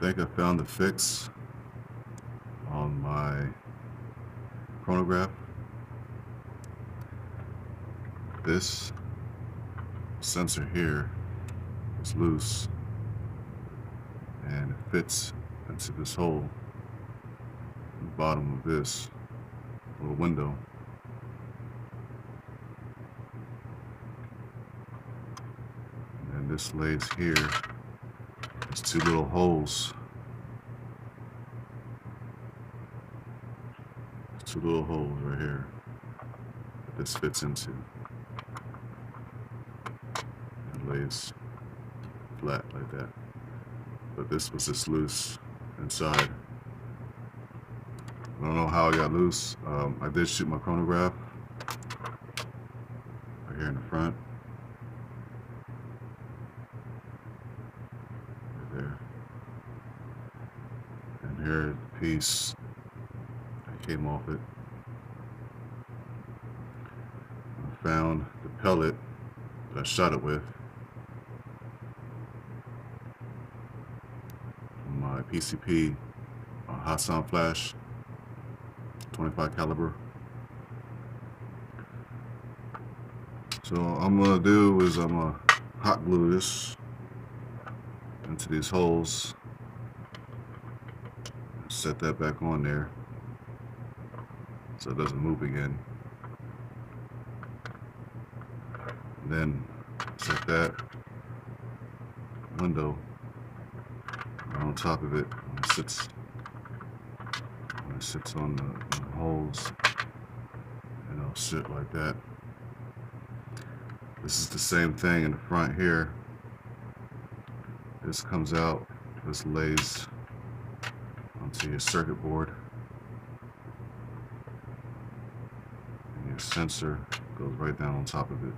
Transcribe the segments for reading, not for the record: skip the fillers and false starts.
think I found the fix on my chronograph. This sensor here is loose and it fits into this hole in the bottom of this little window. And then this lays here. There's two little holes. There's two little holes right here that this fits into. It lays flat like that. But this was just loose inside. I don't know how it got loose. I did shoot my chronograph right here in the front. Right there. And here the piece that came off it. I found the pellet that I shot it with. My PCP hot sound flash, 25 caliber. So what I'm gonna do is I'm gonna hot glue this into these holes and set that back on there so it doesn't move again. And then set that window on top of it when it sits on the holes, and it'll sit like that. This is the same thing in the front here. This comes out, this lays onto your circuit board, and your sensor goes right down on top of it.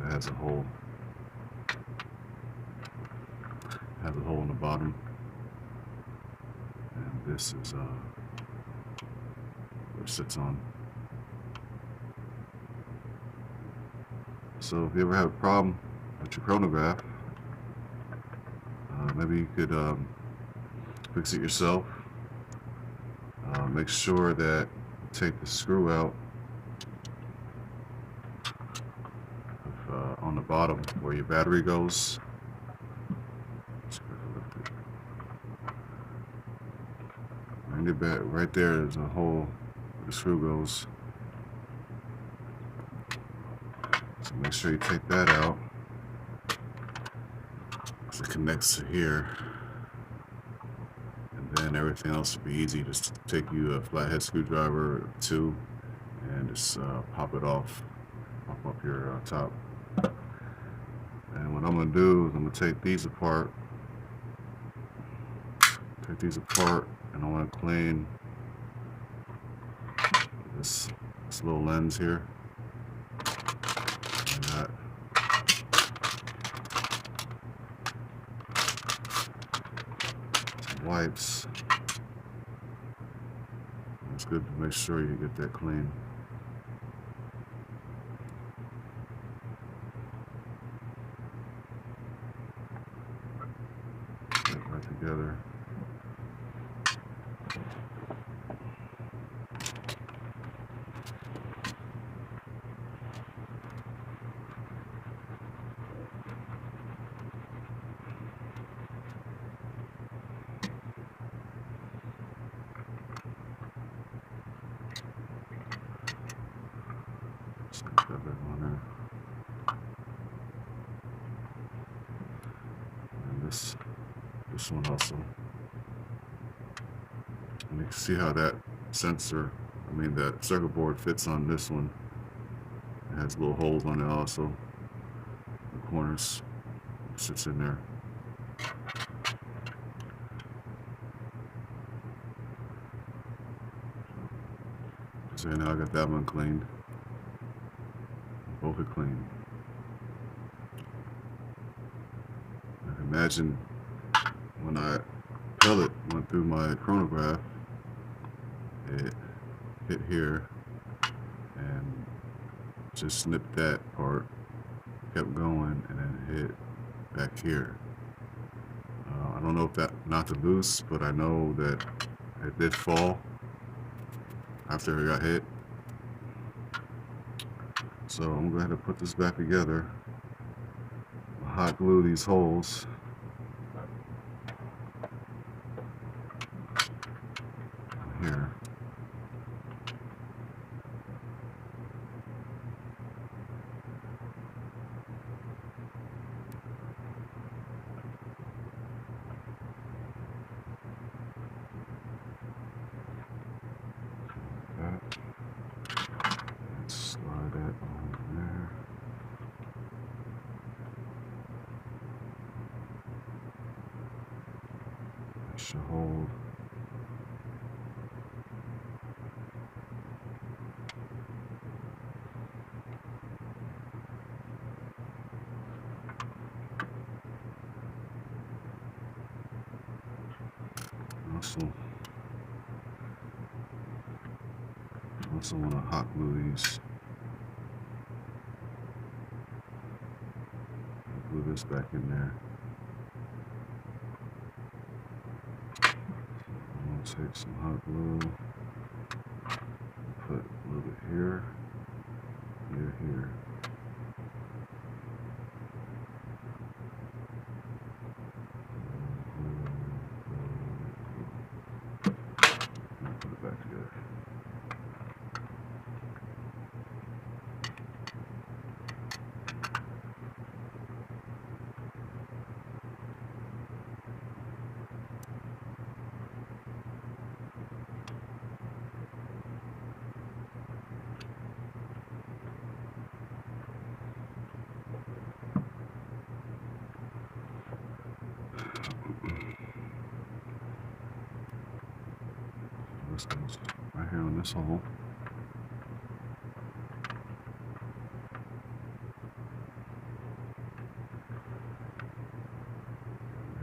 It has a hole. Has a hole in the bottom, and this is where it sits on. So if you ever have a problem with your chronograph, maybe you could fix it yourself. Make sure that you take the screw out on the bottom where your battery goes. Right there is a hole where the screw goes. So make sure you take that out. So it connects to here. And then everything else will be easy. Just take you a flathead screwdriver or two and just pop it off. Pop up your top. And what I'm going to do is I'm going to take these apart. And I want to clean this little lens here. And that. Some wipes. It's good to make sure you get that clean. Get it right together. Stick that back on there. And this one also. And you can see how that that circuit board fits on this one. It has little holes on it also. The corners. It sits in there. So now I got that one cleaned. Both are clean. Imagine when I pellet went through my chronograph, it hit here and just snipped that part, kept going, and then hit back here. don't know if that knocked it loose, but I know that it did fall after it got hit. So I'm going to go ahead and put this back together. I'll hot glue these holes. Here. Slide that on there. That should hold. Also want to hot glue these. Glue this back in there. I'm going to take some hot glue, put a little bit here, here. And put it back together. This goes right here on this hole.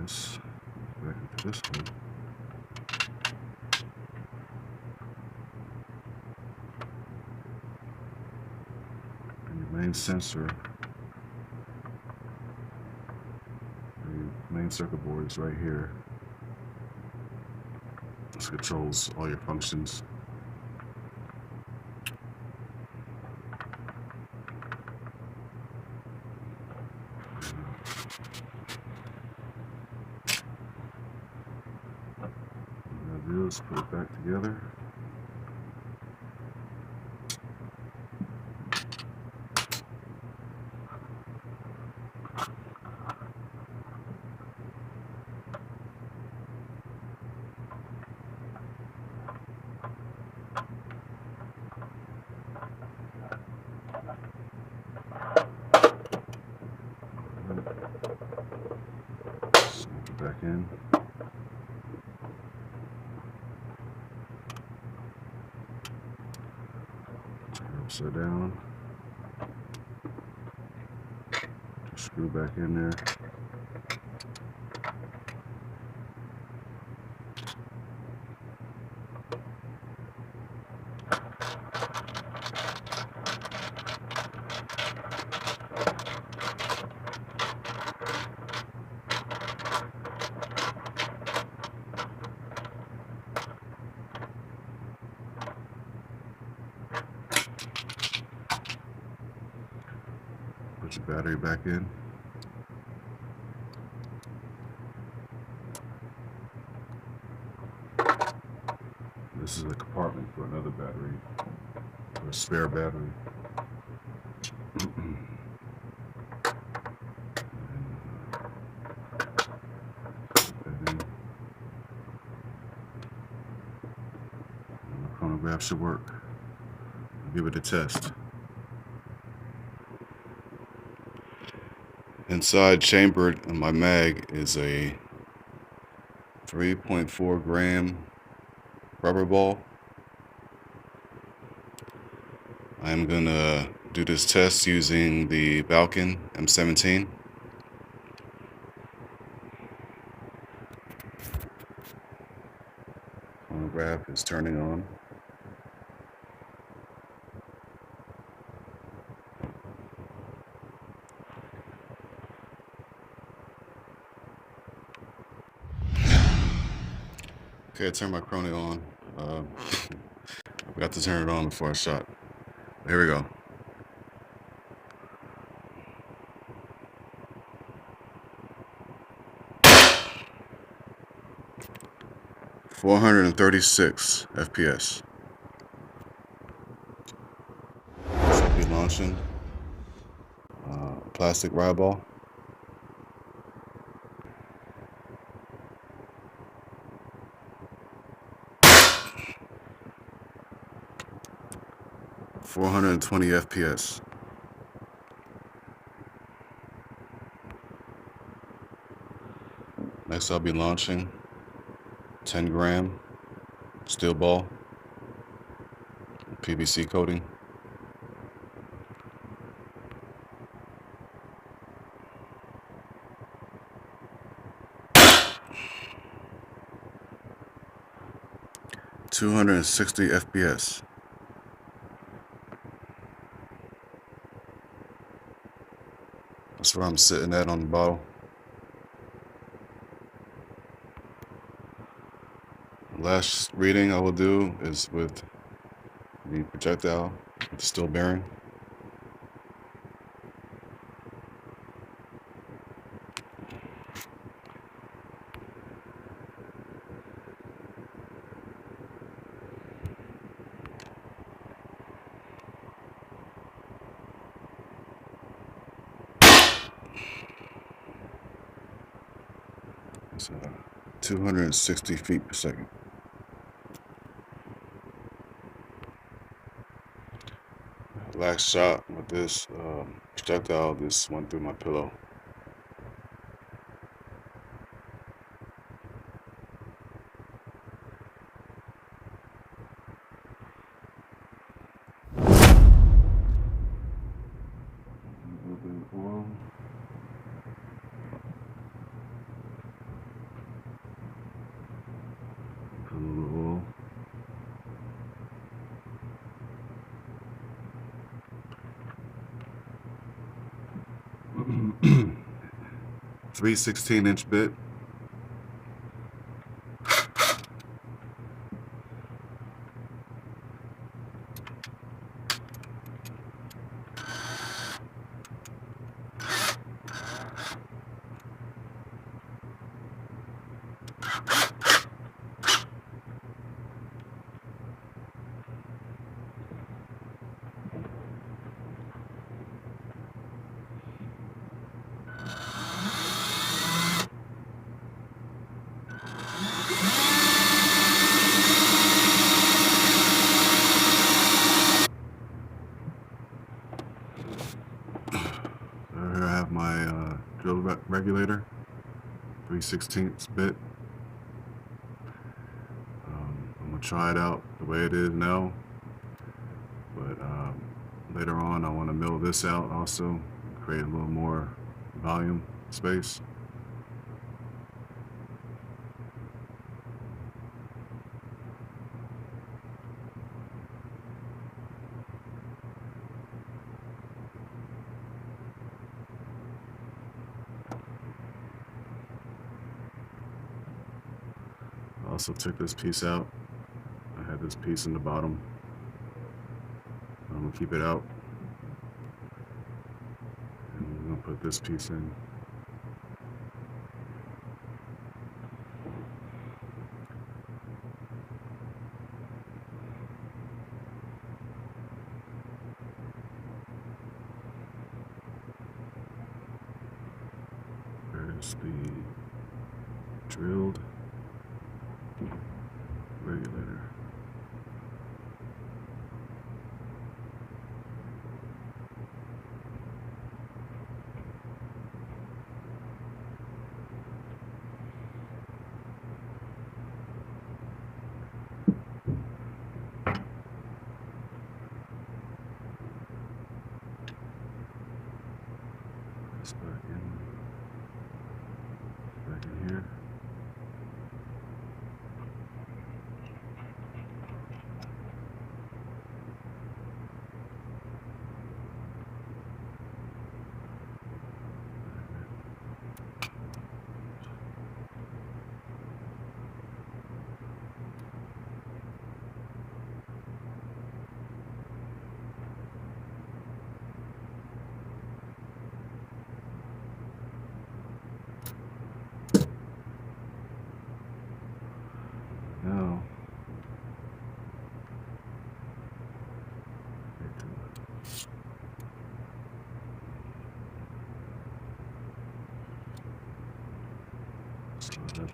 This back into this hole. And your main sensor, the main circuit board is right here. This controls all your functions. Just put it back together. Snap it back in. Upside down. Just screw back in there. Put your battery back in. This is a compartment for another battery, or a spare battery. The chronograph should work. I'll give it a test. Inside chambered in my mag is a 3.4 gram rubber ball. I'm gonna do this test using the Valken m17. Chronograph is turning on. Okay, I turned my Chrono on. I forgot to turn it on before I shot. Here we go. .436 FPS. Should be launching. Plastic ride ball. .420 FPS. Next, I'll be launching 10-gram steel ball, PVC coating. .260 FPS. That's where I'm sitting at on the bottle. Last reading I will do is with the projectile, with the steel bearing. It's 260 feet per second. Last shot with this projectile just went through my pillow. A little bit of oil. Put a little oil. Three 16-inch bit. Here I have my drill regulator, 3/16 bit. I'm gonna try it out the way it is now, but later on I want to mill this out also, create a little more volume space. I also took this piece out. I had this piece in the bottom. I'm gonna keep it out. And I'm gonna put this piece in. There's the drilled regulator. This back in here.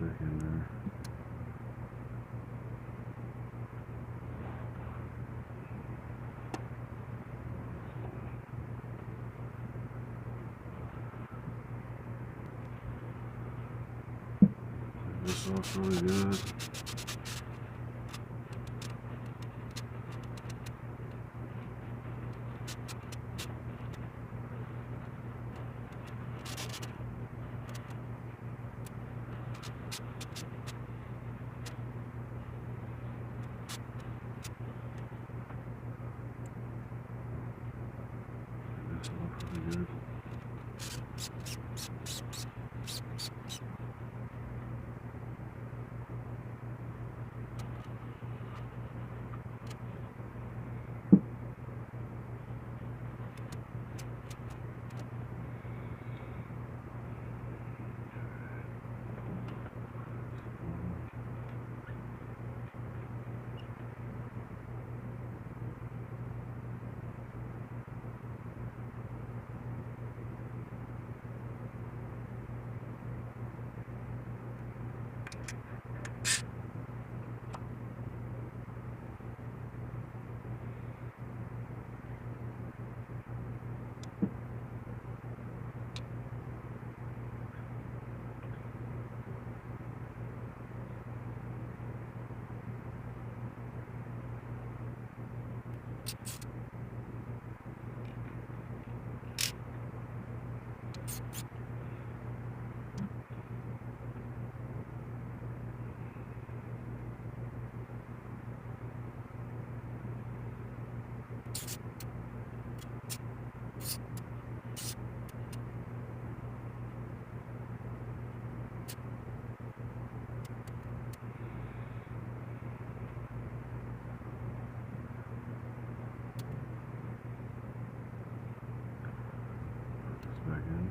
back in there. This off really good. This off really good. Back in.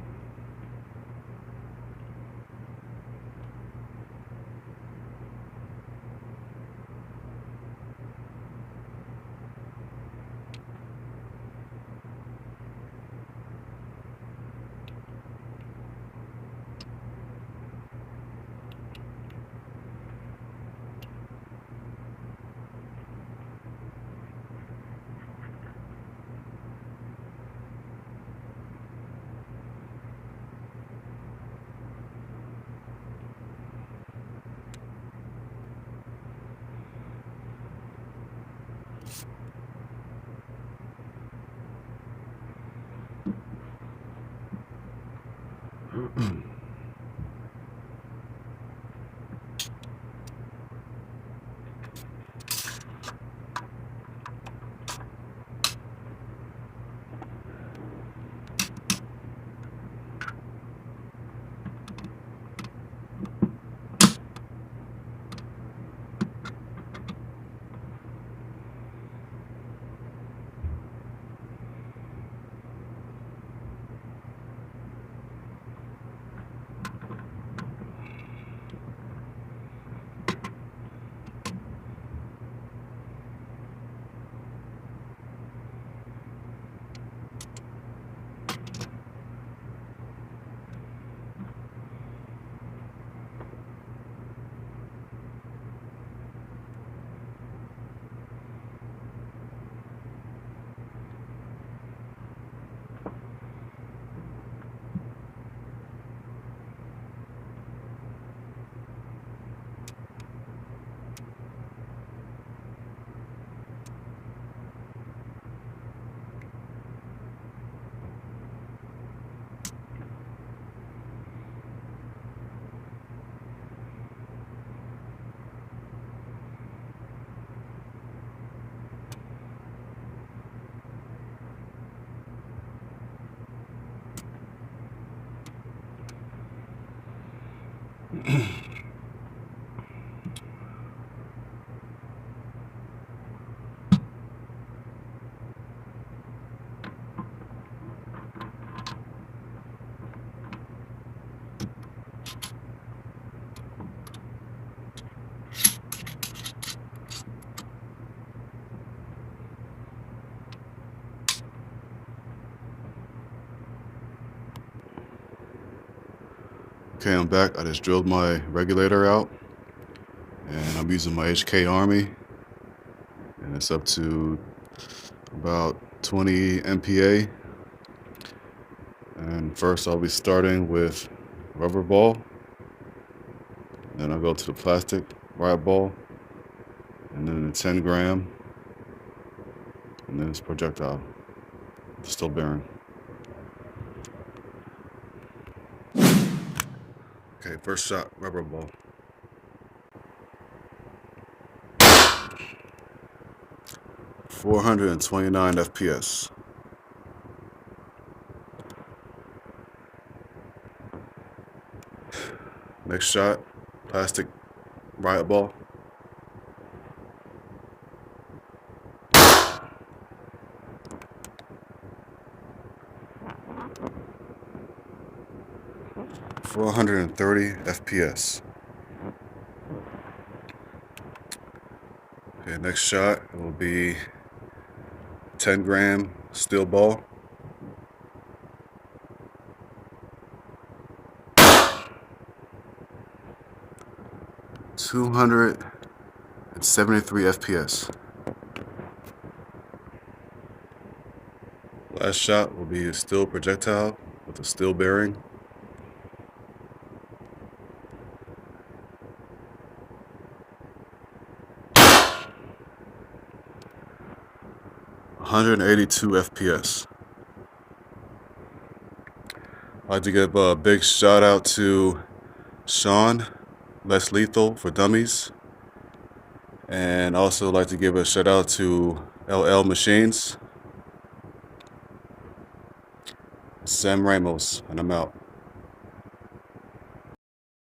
Okay, I'm back. I just drilled my regulator out, and I'm using my HK Army, and it's up to about 20 MPa. And first I'll be starting with rubber ball, then I'll go to the plastic riot ball, and then the 10 gram, and then it's projectile, still bearing. Okay, first shot, rubber ball. .429 FPS. Next shot, plastic riot ball. .430 FPS. Okay, next shot will be 10 gram steel ball. .273 FPS. Last shot will be a steel projectile with a steel bearing. .182 FPS. I'd like to give a big shout out to Sean, Less Lethal for Dummies. And also like to give a shout out to LL Machines. This is mramos, and I'm out.